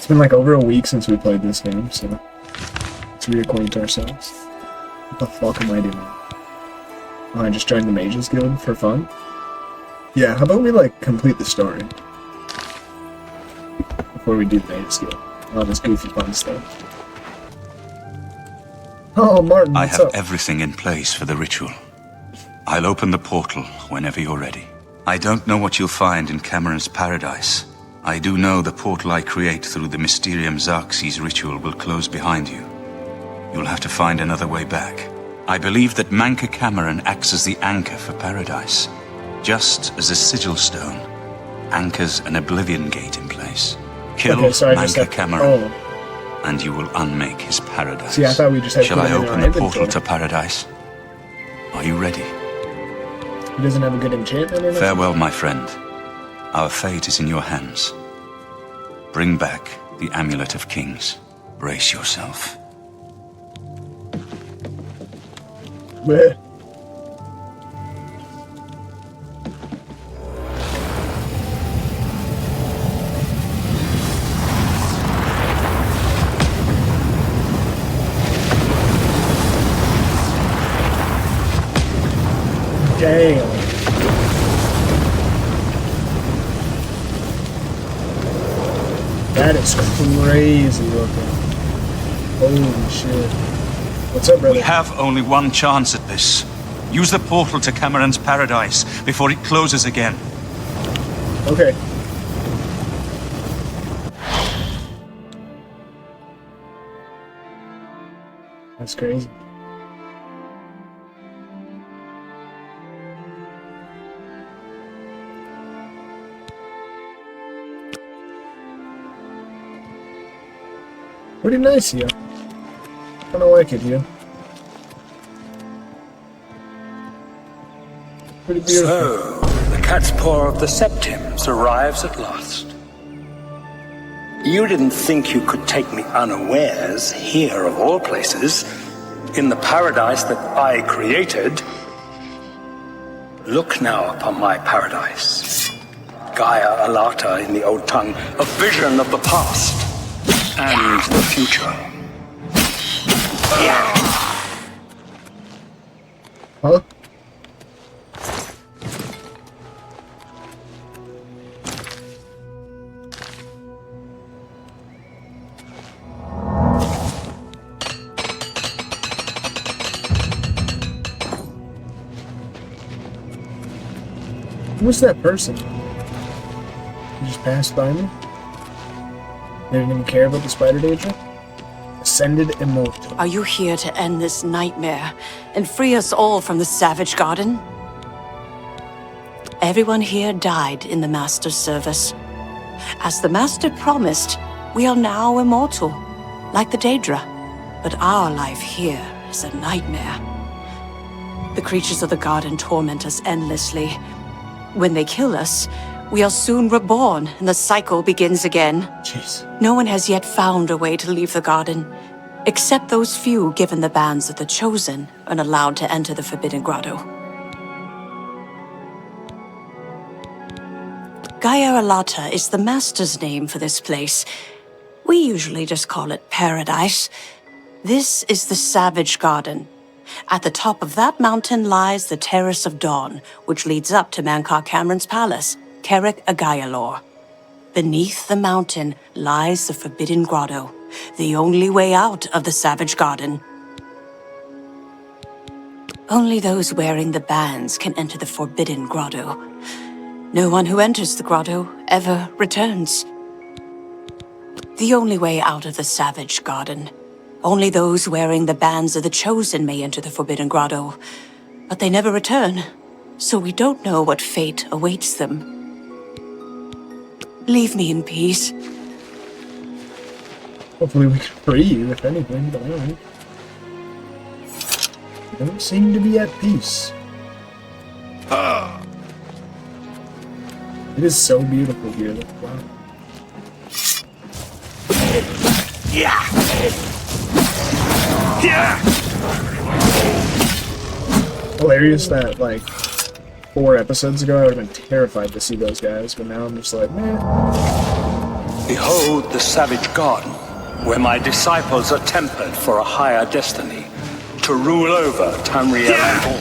It's been like over a week since we played this game, so let's reacquaint ourselves. What the fuck am I doing? Oh, I just joined the Mages Guild for fun? Yeah, how about we like complete the story before we do the Mages Guild? All this goofy fun stuff. Oh, Martin, I what's have up? everything in place for the ritual. I'll open the portal whenever you're ready. I don't know what you'll find in Camoran's paradise. I do know the portal I create through the Mysterium Xerxes ritual will close behind you. You'll have to find another way back. I believe that Mankar Camoran acts as the anchor for paradise, just as a sigil stone anchors an Oblivion gate in place. Kill Mankar Camoran, and you will unmake his paradise. See, I thought we just had. Shall I open the portal to paradise? Are you ready? He doesn't have a good enchantment in it? Farewell, my friend. Our fate is in your hands. Bring back the Amulet of Kings. Brace yourself. Bleh. Damn. That is crazy looking. Holy shit. What's up, brother? We have only one chance at this. Use the portal to Camoran's paradise before it closes again. Okay. That's crazy. Pretty nice here. Kinda like it here. Pretty beautiful. So, the cat's paw of the Septims arrives at last. You didn't think you could take me unawares here, of all places, in the paradise that I created. Look now upon my paradise. Gaia Alata in the old tongue, a vision of the past and the future. Huh? Who's that person? He just passed by me? They didn't even care about the spider danger? Ascended Immortal. Are you here to end this nightmare and free us all from the Savage Garden? Everyone here died in the Master's service. As the Master promised, we are now immortal, like the Daedra. But our life here is a nightmare. The creatures of the garden torment us endlessly. When they kill us, we are soon reborn, and the cycle begins again. Jeez. No one has yet found a way to leave the garden, except those few given the bands of the Chosen and allowed to enter the Forbidden Grotto. Gaia Alata is the Master's name for this place. We usually just call it Paradise. This is the Savage Garden. At the top of that mountain lies the Terrace of Dawn, which leads up to Mankar Camoran's palace, Kerek Agaialor. Beneath the mountain lies the Forbidden Grotto, the only way out of the Savage Garden. Only those wearing the bands can enter the Forbidden Grotto. No one who enters the grotto ever returns. The only way out of the Savage Garden. Only those wearing the bands of the Chosen may enter the Forbidden Grotto, but they never return, so we don't know what fate awaits them. Leave me in peace. Hopefully we can free you, if anything, but alright. You don't seem to be at peace. It is so beautiful here. Wow. Hilarious that, like, 4 episodes ago I would have been terrified to see those guys, but now I'm just like, man. Behold the savage garden, where my disciples are tempered for a higher destiny, to rule over Tamriel and all.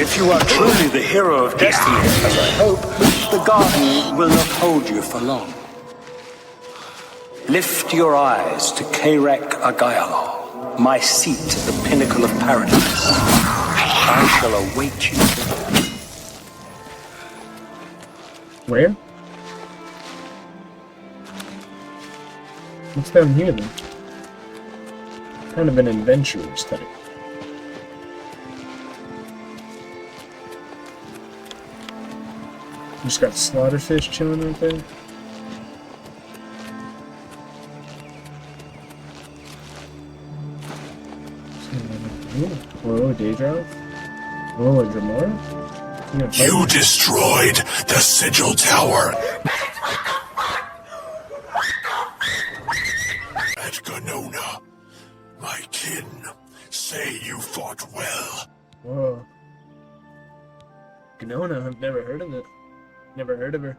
If you are truly the hero of destiny, as I hope, the garden will not hold you for long. Lift your eyes to Karek Agayalor, my seat at the pinnacle of paradise. I shall await you there. Where? What's down here then? Kind of an adventurer's type. Just got slaughterfish chilling right there. Whoa, Daedra? Whoa, Gamora? You destroyed the Sigil Tower at Gonona. My kin say you fought well. Whoa. Gonona, I've never heard of it. Never heard of her.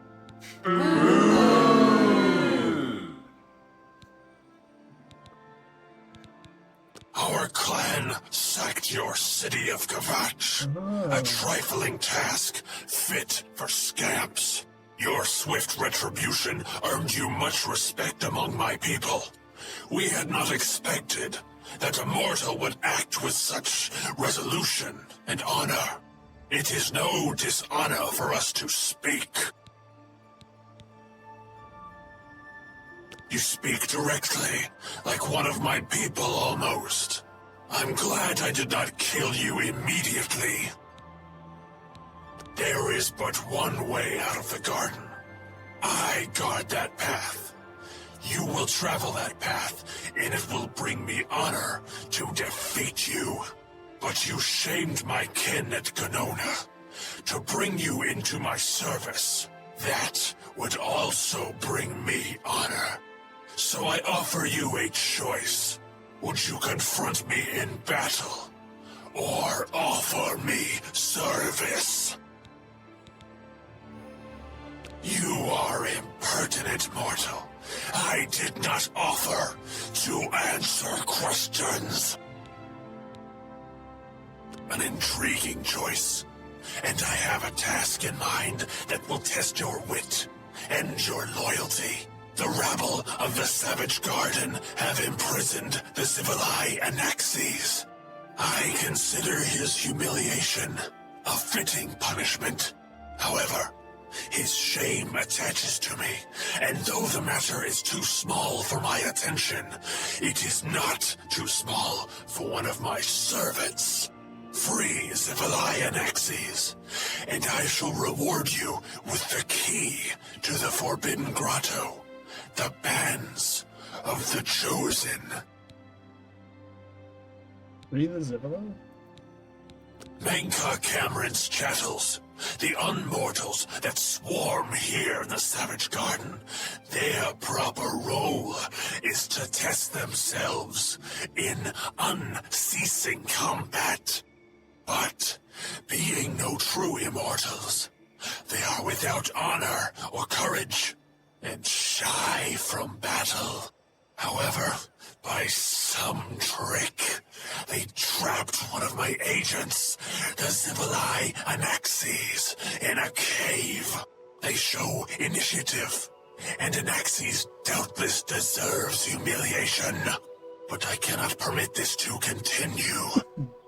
Our clan sacked your city of Kavach. A trifling task, fit for scamps. Your swift retribution earned you much respect among my people. We had not expected that a mortal would act with such resolution and honor. It is no dishonor for us to speak. You speak directly, like one of my people almost. I'm glad I did not kill you immediately. There is but one way out of the garden. I guard that path. You will travel that path, and it will bring me honor to defeat you. But you shamed my kin at Gonona. To bring you into my service, that would also bring me honor. So I offer you a choice. Would you confront me in battle, or offer me service? You are impertinent, mortal. I did not offer to answer questions. An intriguing choice, and I have a task in mind that will test your wit and your loyalty. The rabble of the Savage Garden have imprisoned the Zivilai Anaxes. I consider his humiliation a fitting punishment. However, his shame attaches to me, and though the matter is too small for my attention, it is not too small for one of my servants. Free Zivilai Anaxes, and I shall reward you with the key to the Forbidden Grotto. The bands of the Chosen. Free the Zivilai? Mankar Camoran's chattels, the unmortals that swarm here in the Savage Garden. Their proper role is to test themselves in unceasing combat. But, being no true immortals, they are without honor or courage, and shy from battle. However, by some trick, they trapped one of my agents, the Zivilai Anaxes, in a cave. They show initiative, and Anaxes doubtless deserves humiliation. But I cannot permit this to continue.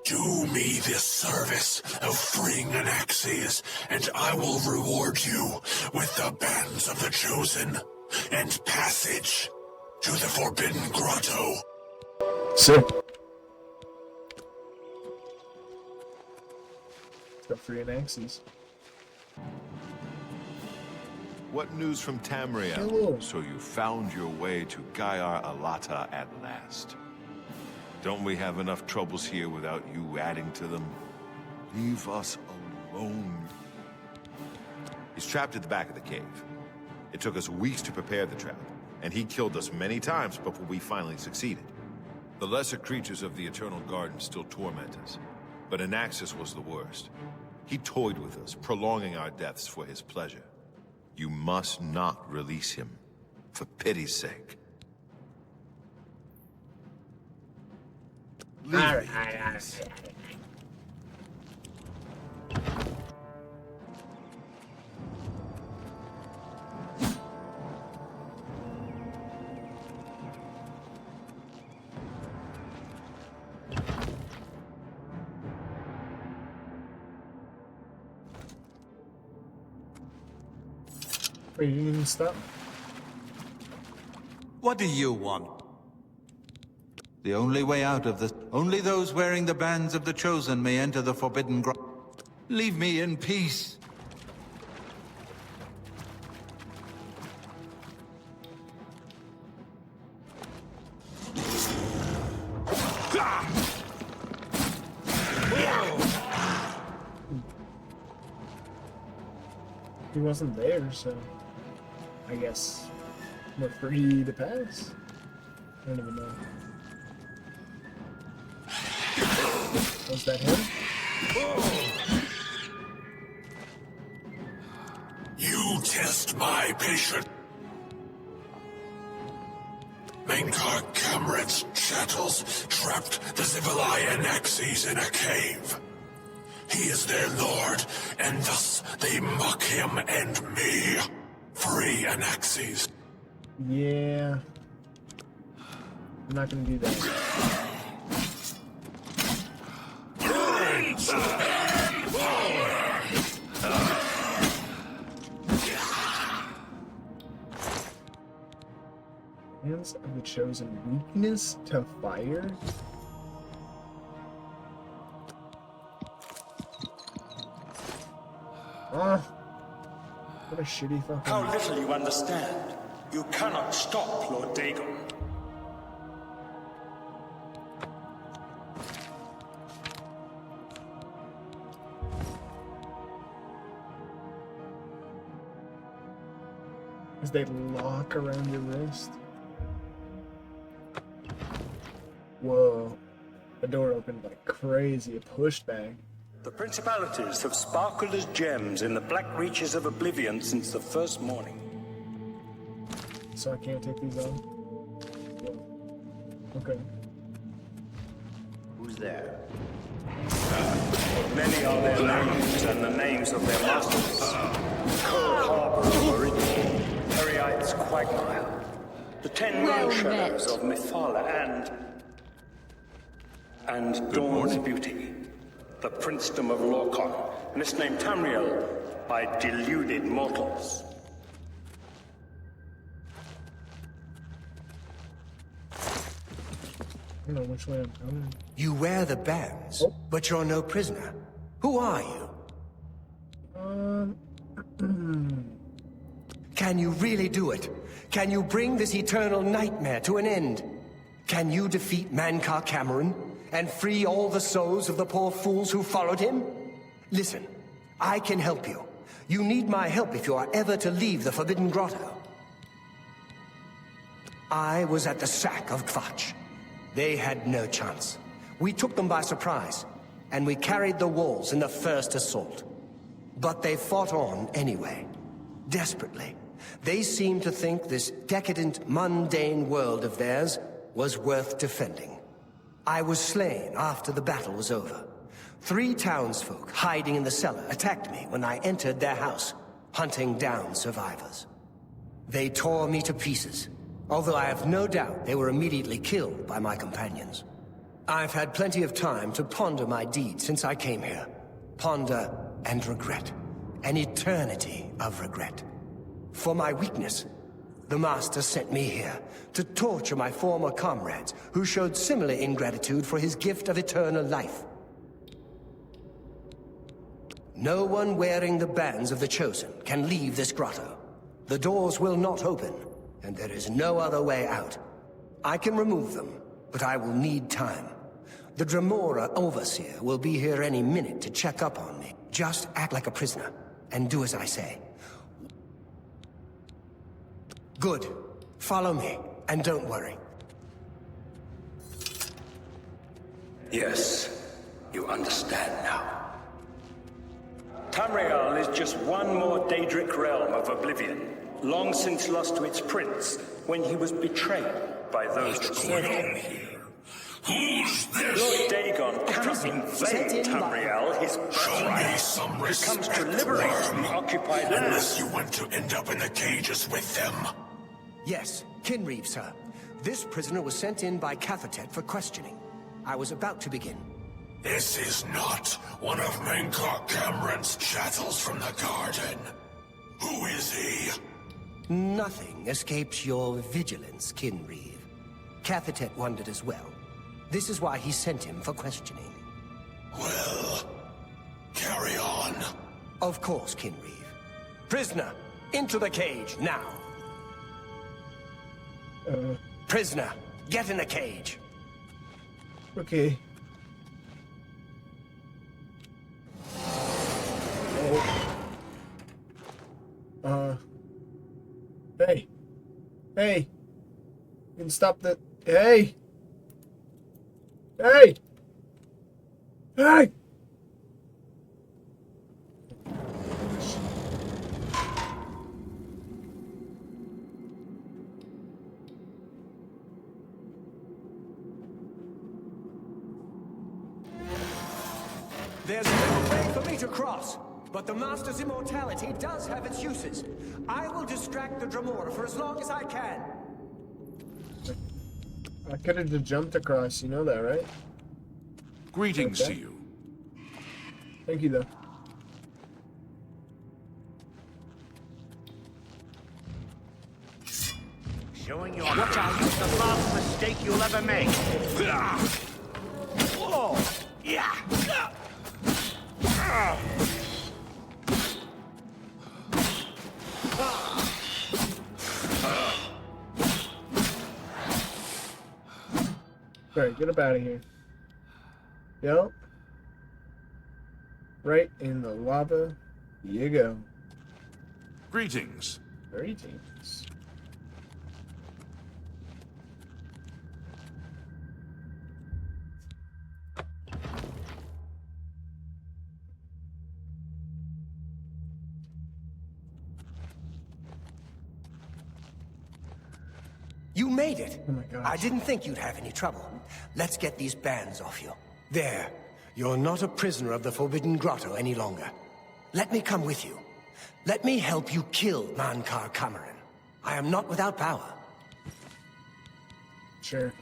Do me this service of freeing Anaxes, and I will reward you with the bands of the Chosen and passage to the Forbidden Grotto. Sick. Got free Anaxes. What news from Tamriel? Hello. So you found your way to Gaiar Alata at last. Don't we have enough troubles here without you adding to them? Leave us alone. He's trapped at the back of the cave. It took us weeks to prepare the trap, and he killed us many times before we finally succeeded. The lesser creatures of the Eternal Garden still torment us, but Anaxes was the worst. He toyed with us, prolonging our deaths for his pleasure. You must not release him. For pity's sake. Leave me. Wait, you didn't stop? What do you want? The only way out of this... Only those wearing the bands of the Chosen may enter the Forbidden Grotto. Leave me in peace. He wasn't there, so I guess we're free to pass. I don't even know. Was that him? You test my patience. Mankar Camoran's chattels trapped the Zibalai Anaxes in a cave. He is their lord, and thus they mock him and me. Free Anaxes. Yeah. I'm not gonna do that. Hands of the Chosen, weakness to fire? Ah, what a shitty fucking... How little you understand. You cannot stop Lord Dagon. As they lock around your wrist. Whoa. The door opened like crazy. It pushed back. The principalities have sparkled as gems in the black reaches of Oblivion since the first morning. So I can't take these on? Whoa. Okay. Who's there? Many are their names and the names of their masters. Cold Harbor of Meridian, Periite's Quagmire, the 10 Well moon shadows met. of Mythala and Dawn's Beauty, the princedom of Lorcan, misnamed Tamriel by deluded mortals. I don't know which way I'm going. You wear the bands, but you're no prisoner. Who are you? Can you really do it? Can you bring this eternal nightmare to an end? Can you defeat Mankar Camoran and free all the souls of the poor fools who followed him? Listen, I can help you. You need my help if you are ever to leave the Forbidden Grotto. I was at the sack of Kvatch. They had no chance. We took them by surprise, and we carried the walls in the first assault. But they fought on anyway, desperately. They seemed to think this decadent, mundane world of theirs was worth defending. I was slain after the battle was over. 3 townsfolk hiding in the cellar attacked me when I entered their house, hunting down survivors. They tore me to pieces, although I have no doubt they were immediately killed by my companions. I've had plenty of time to ponder my deeds since I came here. Ponder and regret. An eternity of regret. For my weakness, the Master sent me here to torture my former comrades who showed similar ingratitude for his gift of eternal life. No one wearing the bands of the Chosen can leave this grotto. The doors will not open, and there is no other way out. I can remove them, but I will need time. The Dremora Overseer will be here any minute to check up on me. Just act like a prisoner, and do as I say. Good. Follow me, and don't worry. Yes, you understand now. Tamriel is just one more Daedric realm of Oblivion, long since lost to its prince when he was betrayed by those that served him. Who's this? Lord Dagon cannot invade Tamriel, his birthright. Some He comes to respect, liberate worm. the occupied land. Unless you want to end up in the cages with them. Yes, Kinreeve, sir. This prisoner was sent in by Cathatet for questioning. I was about to begin. This is not one of Mankar Camoran's chattels from the garden. Who is he? Nothing escapes your vigilance, Kinreeve. Cathatet wondered as well. This is why he sent him for questioning. Well, carry on. Of course, Kinreeve. Prisoner, into the cage, now. Prisoner, get in the cage. Okay. Hey. Hey. You can stop the... Hey! Hey! Hey! There's no way for me to cross, but the Master's immortality does have its uses. I will distract the Dremora for as long as I can. I could have just jumped across, you know that, right? Greetings Okay. to you. Thank you, though. Showing your child the last mistake you'll ever make. Whoa! Yeah! Alright, get up out of here. Yep. Right in the lava you go. Greetings. Greetings. You made it. Oh my gosh. I didn't think you'd have any trouble. Let's get these bands off you. There. You're not a prisoner of the Forbidden Grotto any longer. Let me come with you. Let me help you kill Mankar Camoran. I am not without power. Sure.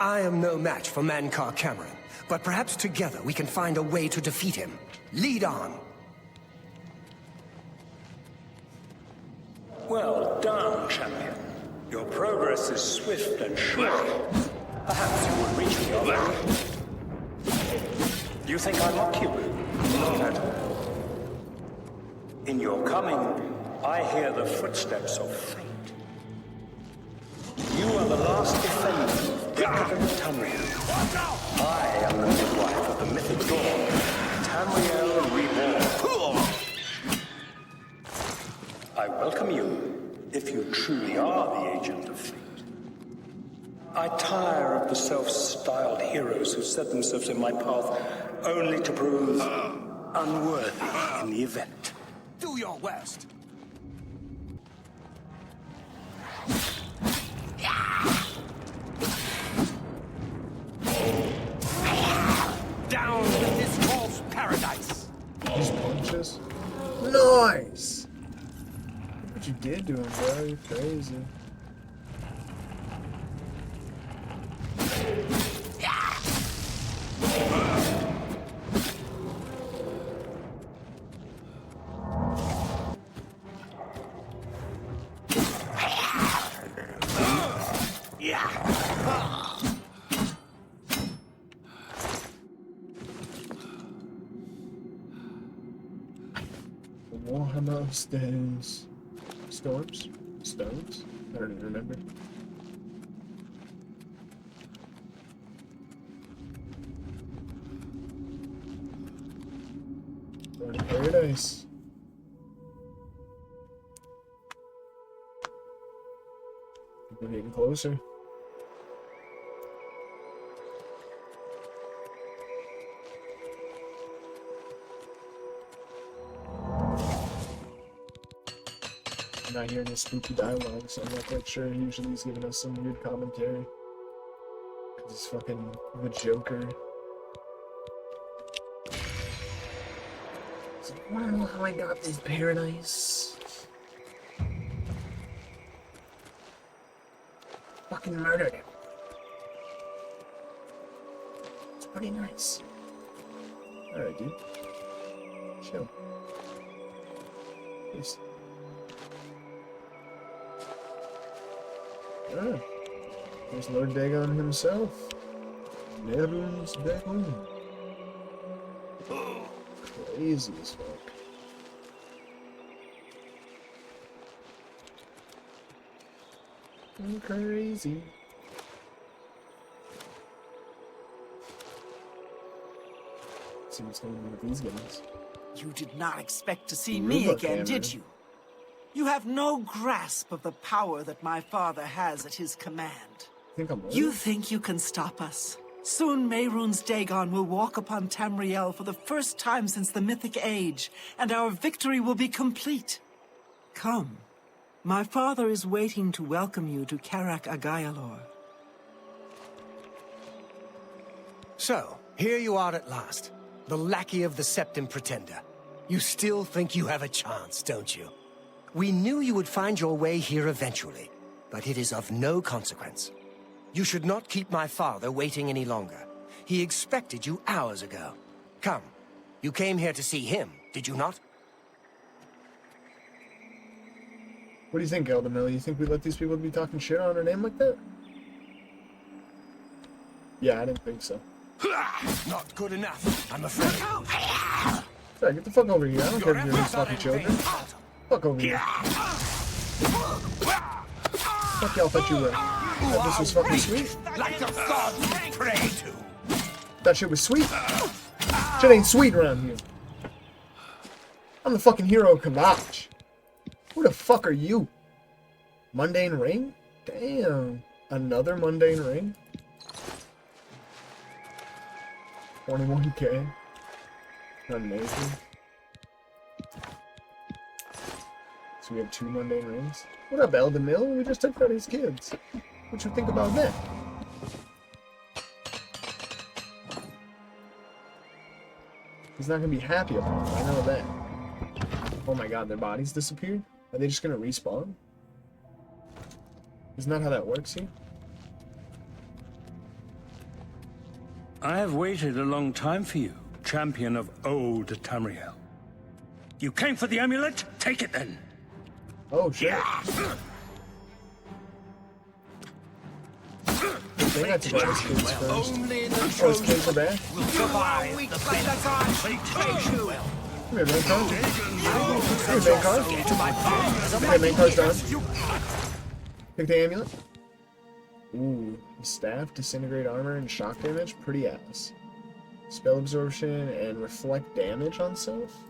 I am no match for Mankar Camoran, but perhaps together we can find a way to defeat him. Lead on. Well done, champion. Your progress is swift and sure. Perhaps you will reach me already. You think I mock you? Not at all. In your coming, I hear the footsteps of fate. You are the last defender of decadent Tamriel. I am the midwife of the mythic dawn, Tamriel reborn. I welcome you, if you truly are the agent of fate. I tire of the self-styled heroes who set themselves in my path only to prove unworthy in the event. Do your worst. Down with this false paradise. These punches. Nice! Look what you did to him, bro. You're crazy. Warhammer stones. Storms? Stones? I don't even remember. Going to paradise. We're getting closer. I'm not hearing his spooky dialogue, so I'm not quite sure. Usually he's giving us some weird commentary. Cause he's fucking the Joker. So I don't know how I got this paradise. Fucking murdered him. It's pretty nice. Alright, dude. Chill. Peace. Ah, there's Lord Dagon himself. Mehrunes Dagon. Crazy as fuck. I'm crazy. Let's see what's going on with these guys. You did not expect to see me again, did you? You have no grasp of the power that my father has at his command. You think you can stop us? Soon Mehrunes Dagon will walk upon Tamriel for the first time since the Mythic Age, and our victory will be complete. Come. My father is waiting to welcome you to Karak Agayalor. So, here you are at last. The lackey of the Septim Pretender. You still think you have a chance, don't you? We knew you would find your way here eventually, but it is of no consequence. You should not keep my father waiting any longer. He expected you hours ago. Come, you came here to see him, did you not? What do you think, Eldamil? You think we let these people be talking shit on our name like that? Yeah, I didn't think so. Not good enough, I'm afraid. Sorry, get the fuck over here. I don't care if you're his fucking children. Fuck over here. Fuck y'all thought you were. Thought this was fucking sweet. Like a god you pray to. That shit was sweet. Shit ain't sweet around here. I'm the fucking hero of Kamach. Who the fuck are you? Mundane Ring? Damn. Another Mundane Ring? 21k. Amazing. So we have 2 Mundane Rings. What up, Eldamil? We just took out his kids. What you think about that? He's not gonna be happy about it, I know that. Oh my god, their bodies disappeared? Are they just gonna respawn? Isn't that how that works here? I have waited a long time for you, champion of old Tamriel. You came for the amulet? Take it then. Oh shit. They got to get his kids first. Oh, his kids are back? Will survive the Come here, Mankar. Come here, Mankar. Okay, Mankar's done. Pick the amulet. Ooh, staff, disintegrate armor, and shock damage. Pretty ass. Spell absorption and reflect damage on self.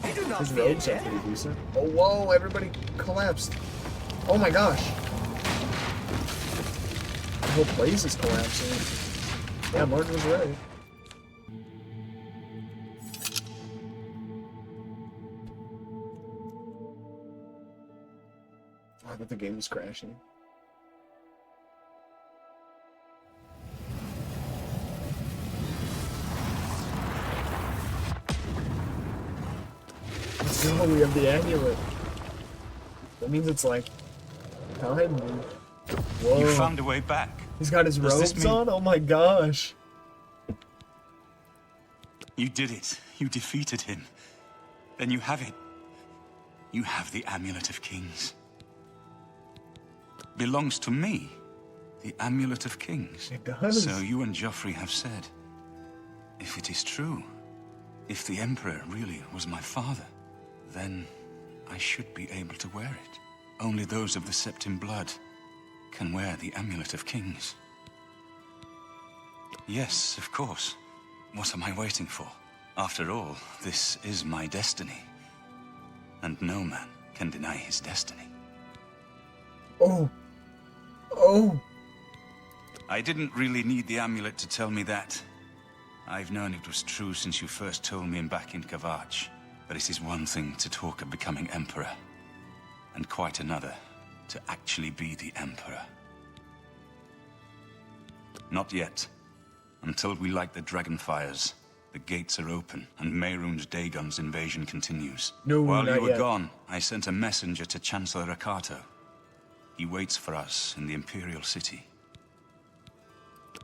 His robes are pretty decent. Oh, whoa, everybody collapsed. Oh my gosh. The whole place is collapsing. Yeah, Martin was right. I thought the game was crashing. Oh, we have the amulet. That means it's like time. Whoa. You found a way back. He's got his robes on? Oh my gosh. You did it. You defeated him. Then you have it. You have the Amulet of Kings. Belongs to me. The Amulet of Kings. It does. So you and Joffrey have said. If it is true, if the Emperor really was my father, then I should be able to wear it. Only those of the Septim blood can wear the Amulet of Kings. Yes, of course. What am I waiting for? After all, this is my destiny. And no man can deny his destiny. Oh. Oh. I didn't really need the amulet to tell me that. I've known it was true since you first told me back in Kavach. But it is one thing to talk of becoming Emperor. and quite another to actually be the Emperor. Not yet. Until we light the Dragonfires, the gates are open, and Mehrunes Dagon's invasion continues. No, While not you were yet. gone, I sent a messenger to Chancellor Rakato. He waits for us in the Imperial City.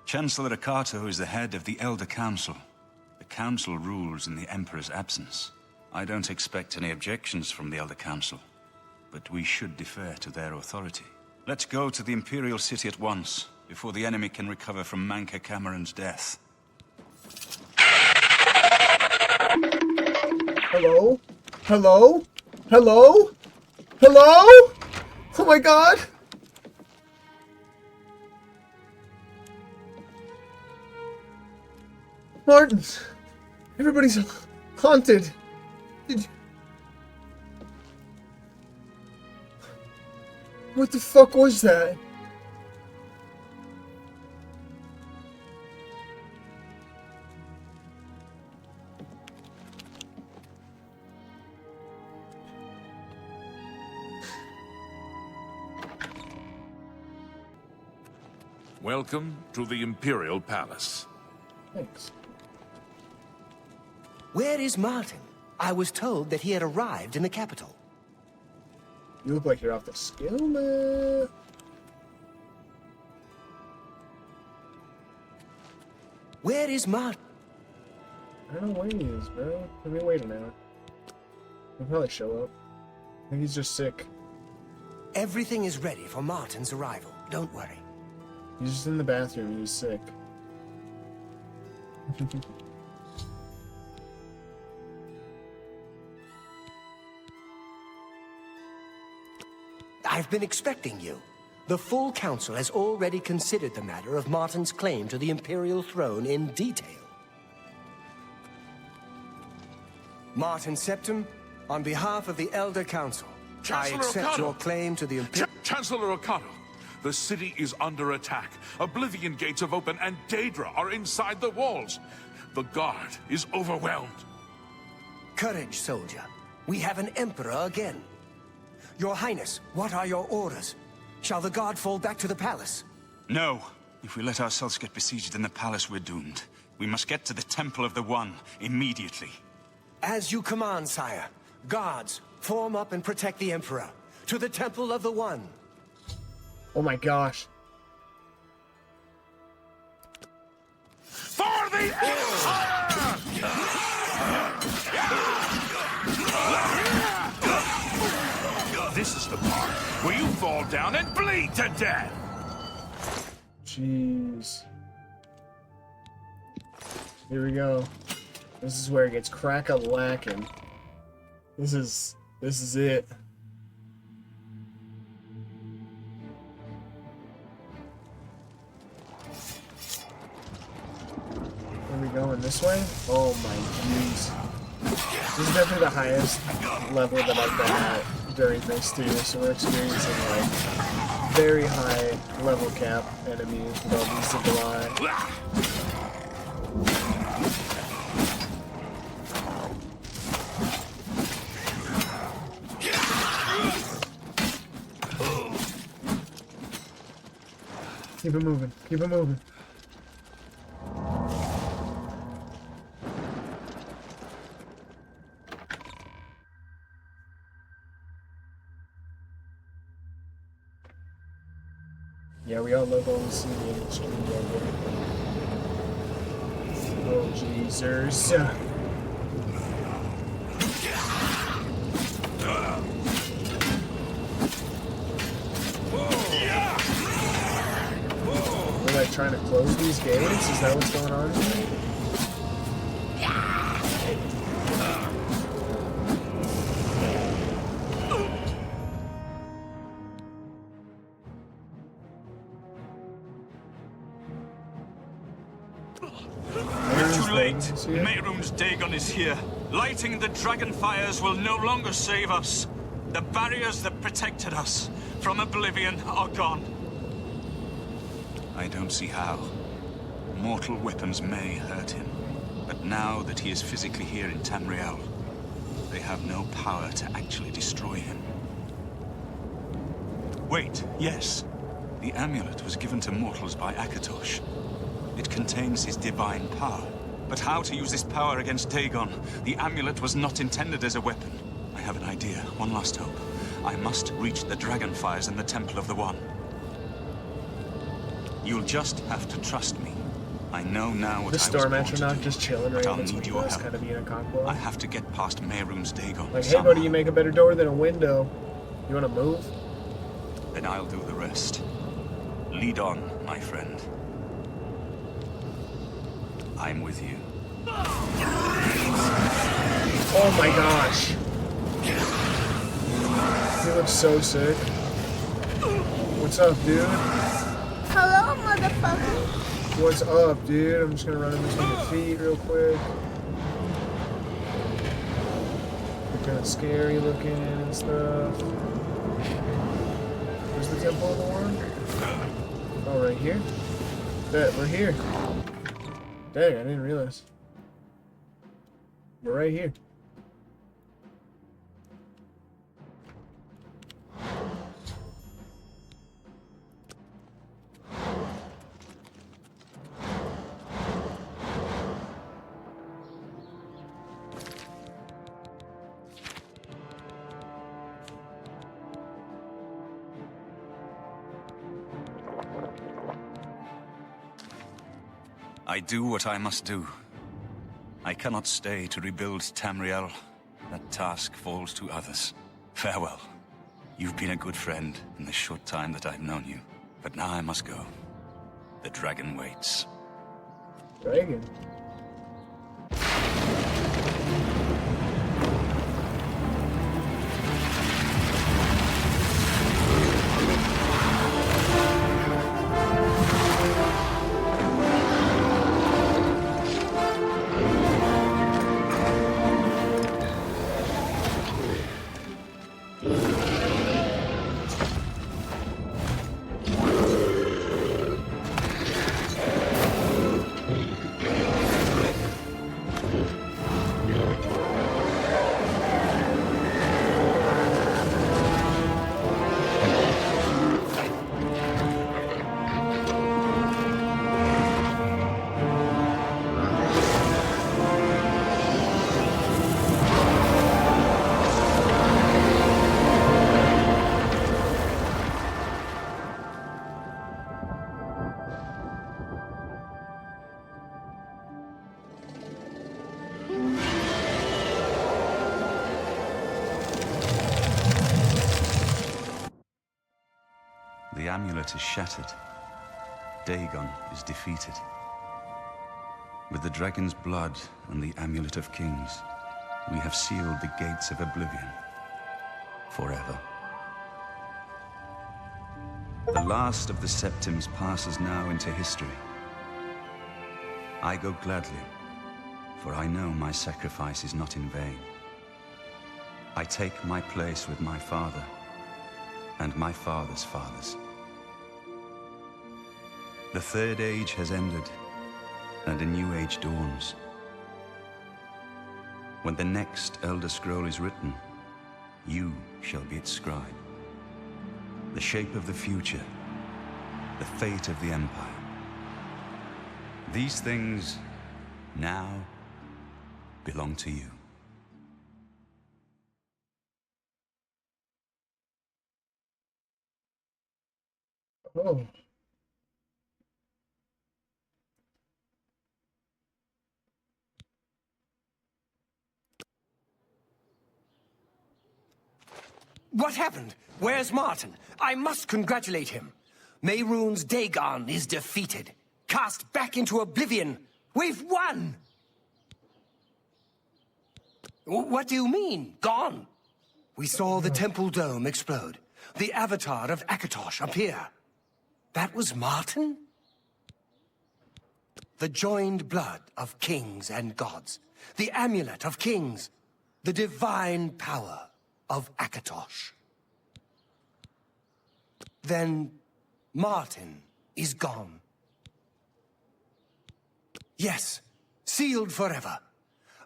Chancellor Rakato is the head of the Elder Council. The Council rules in the Emperor's absence. I don't expect any objections from the Elder Council, but we should defer to their authority. Let's go to the Imperial City at once, before the enemy can recover from Mankar Camoran's death. Hello? Hello? Hello? Hello? Oh my god! Martin! Everybody's haunted! What the fuck was that? Welcome to the Imperial Palace. Thanks. Where is Martin? I was told that he had arrived in the capital. You look like you're off the skill map. Where is Martin? I don't know where he is, bro. Let me wait an hour. He'll probably show up. I think he's just sick. Everything is ready for Martin's arrival. Don't worry. He's just in the bathroom. He's sick. I've been expecting you. The full council has already considered the matter of Martin's claim to the Imperial throne in detail. Martin Septim, on behalf of the Elder Council, I accept your claim to the Imperial... Chancellor Rakato, the city is under attack. Oblivion gates have opened and Daedra are inside the walls. The guard is overwhelmed. Courage, soldier. We have an Emperor again. Your Highness, what are your orders? Shall the guard fall back to the palace? No. If we let ourselves get besieged in the palace, we're doomed. We must get to the Temple of the One immediately. As you command, sire. Guards, form up and protect the Emperor. To the Temple of the One. Oh my gosh. For the Empire! This is the part where you fall down and bleed to death! Jeez. Here we go. This is where it gets crack-a-lackin'. This is it. Where are we going? This way? Oh my jeez. This is definitely the highest level that I've been at during this too, so we're experiencing like very high level cap enemies with all these supply. Keep it moving. Keep it moving. Yeah, we all love all the CD industry. Oh, Jesus. We're like trying to close these gates? Is that what's going on here? We're too late. Mehrunes Dagon is here. Lighting the Dragonfires will no longer save us. The barriers that protected us from Oblivion are gone. I don't see how. Mortal weapons may hurt him, but now that he is physically here in Tamriel, they have no power to actually destroy him. Wait, yes. The amulet was given to mortals by Akatosh. It contains his divine power. But how to use this power against Dagon? The amulet was not intended as a weapon. I have an idea. One last hope. I must reach the dragonfires in the Temple of the One. You'll just have to trust me. I know now what The I was Storm born to Astronaut do, just chilling but right I'll in need between your us, help. kind of being a cockblock. I have to get past Mehrunes Dagon. Like, hey somehow. buddy, you make a better door than a window. You wanna move? Then I'll do the rest. Lead on, my friend. I'm with you. Oh my gosh. He looks so sick. What's up, dude? Hello, motherfucker. What's up, dude? I'm just gonna run in between your feet real quick. They're kinda scary looking and stuff. Where's the Temple of the One? Oh, right here? Bet, we're here. Dang, I didn't realize. We're right here. I do what I must do. I cannot stay to rebuild Tamriel. That task falls to others. Farewell. You've been a good friend in the short time that I've known you. But now I must go. The dragon waits. Dragon? The amulet is shattered. Dagon is defeated. With the dragon's blood and the amulet of kings, we have sealed the gates of Oblivion forever. The last of the Septims passes now into history. I go gladly, for I know my sacrifice is not in vain. I take my place with my father and my father's fathers. The Third Age has ended, and a new age dawns. When the next Elder Scroll is written, you shall be its scribe. The shape of the future, the fate of the Empire. These things now belong to you. Oh. What happened? Where's Martin? I must congratulate him. Mehrunes Dagon is defeated. Cast back into Oblivion. We've won! What do you mean, gone? We saw the temple dome explode. The avatar of Akatosh appear. That was Martin? The joined blood of kings and gods. The amulet of kings. The divine power of Akatosh. Then Martin is gone. Yes, sealed forever.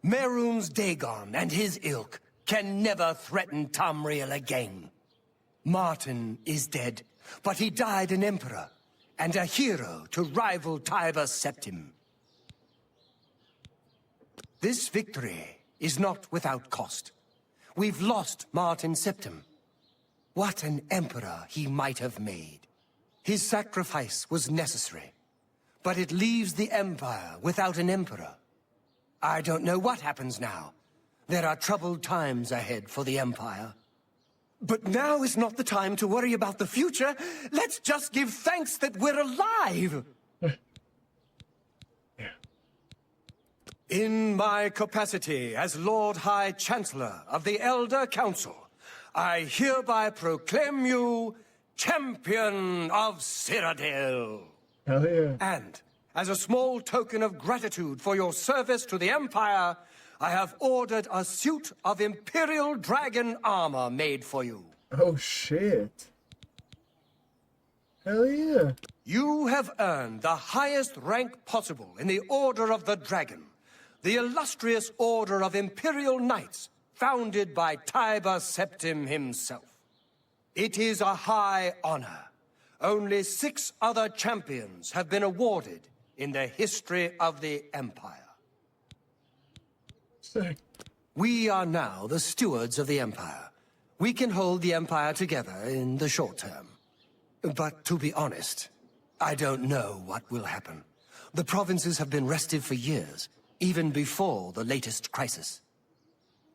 Mehrunes Dagon and his ilk can never threaten Tamriel again. Martin is dead, but he died an emperor and a hero to rival Tiber Septim. This victory is not without cost. We've lost Martin Septim. What an emperor he might have made. His sacrifice was necessary, but it leaves the Empire without an emperor. I don't know what happens now. There are troubled times ahead for the Empire. But now is not the time to worry about the future. Let's just give thanks that we're alive! In my capacity as Lord High Chancellor of the Elder Council, I hereby proclaim you Champion of Cyrodiil. Hell yeah. And, as a small token of gratitude for your service to the Empire, I have ordered a suit of Imperial Dragon armor made for you. Oh shit. Hell yeah. You have earned the highest rank possible in the Order of the Dragon, the illustrious Order of Imperial Knights, founded by Tiber Septim himself. It is a high honor. Only 6 other champions have been awarded in the history of the Empire. Sick. We are now the stewards of the Empire. We can hold the Empire together in the short term. But to be honest, I don't know what will happen. The provinces have been restive for years, even before the latest crisis.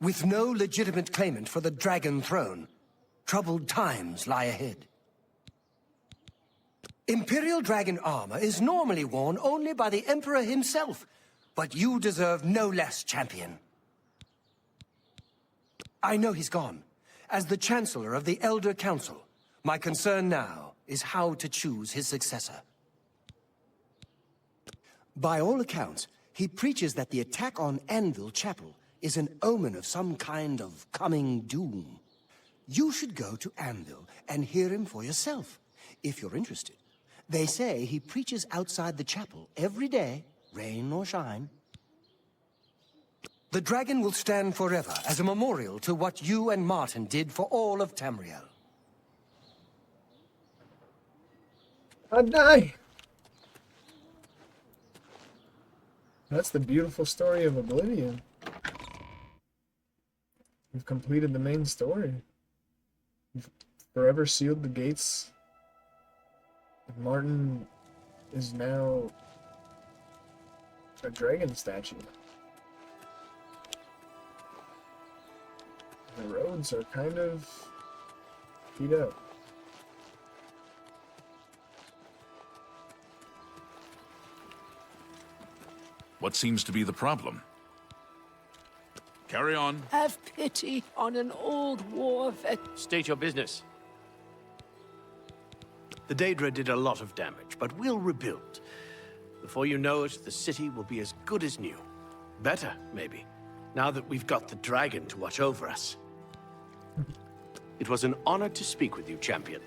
With no legitimate claimant for the Dragon Throne, troubled times lie ahead. Imperial Dragon armor is normally worn only by the Emperor himself, but you deserve no less, champion. I know he's gone. As the Chancellor of the Elder Council, my concern now is how to choose his successor. By all accounts, he preaches that the attack on Anvil Chapel is an omen of some kind of coming doom. You should go to Anvil and hear him for yourself, if you're interested. They say he preaches outside the chapel every day, rain or shine. The dragon will stand forever as a memorial to what you and Martin did for all of Tamriel. I'd die. That's the beautiful story of Oblivion. We've completed the main story. We've forever sealed the gates. Martin is now a dragon statue. The roads are kind of beat up. What seems to be the problem? Carry on. Have pity on an old war vet. State your business. The Daedra did a lot of damage, but we'll rebuild. Before you know it, the city will be as good as new. Better, maybe, now that we've got the dragon to watch over us. It was an honor to speak with you, champion.